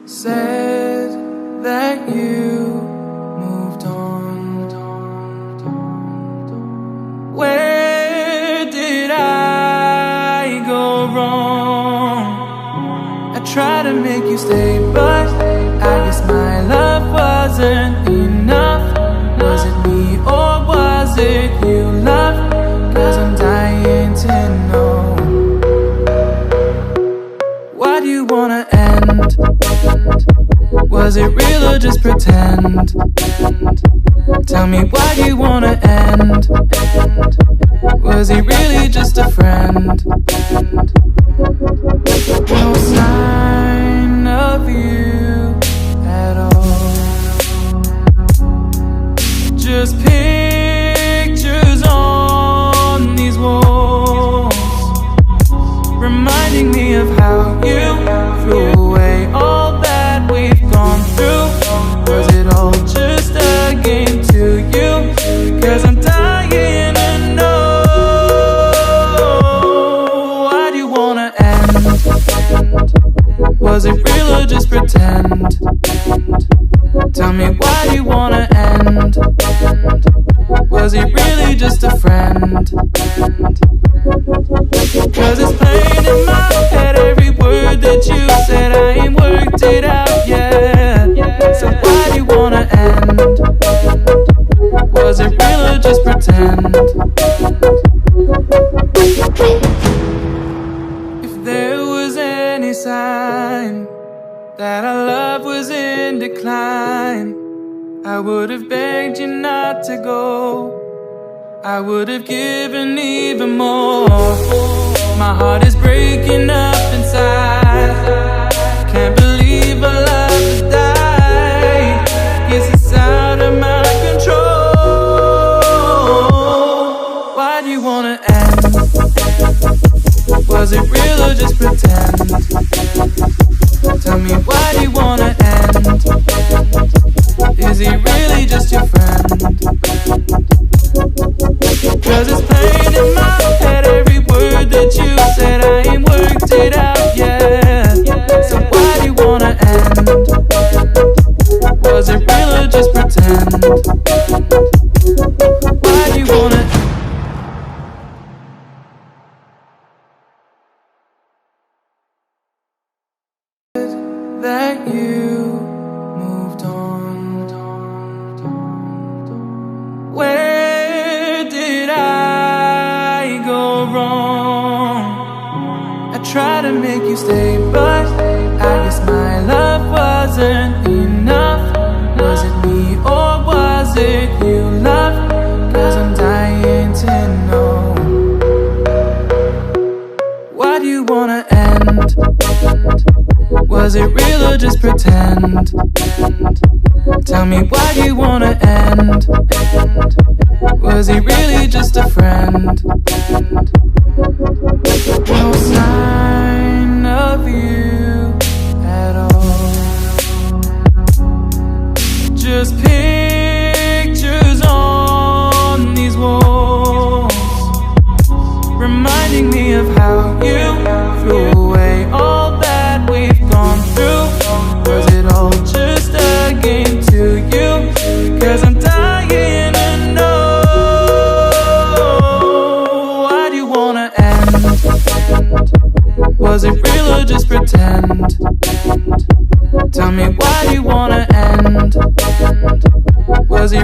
said that you moved on. Where did I go wrong? I tried to make you stay, but I guess my love wasn't enough. Was it me or was it you, love? 'Cause I'm dying to know. Why do you wanna end? Was it real or just pretend? Tell me, why do you wanna end? Was he really just a friend? No sign of you at all. Just pictures on these walls, reminding me of how you threw away all that we've gone through. Was it all just a game to you? 'Cause I'm dying to know. Why do you wanna end? Was it real or just pretend? Tell me, why do you wanna end? Was he really just a friend? 'Cause it's playing in my head, every word that you said. I ain't worked it out yet. So why do you wanna end? Was it real or just pretend? If there was any sign that our love was in decline, I would have begged you not to go. I would have given even more. My heart is breaking up inside. Can't believe our love has died. Guess it's out of my control. Why do you wanna end? Was it real or just pretend? Tell me, why do you wanna end? Is he really just your friend? 'Cause it's playing in my head, every word that you said. I ain't worked it out yet. So why do you wanna end? Was it real or just pretend? Why do you wanna end? That you moved on. Where did I go wrong? I tried to make you stay, but I guess my love wasn't enough. Was it me or was it you, love? 'Cause I'm dying to know. Why do you wanna end? Was it real or just pretend? Tell me, why do you wanna end? Was he really just a friend? No sign of you at all. Just pictures on these walls, reminding me of how you threw away all that we've gone through. Was it all just a game to you? 'Cause I'm dying to know. Why do you wanna end? Was it real or just pretend? Tell me, why do you wanna end? Was he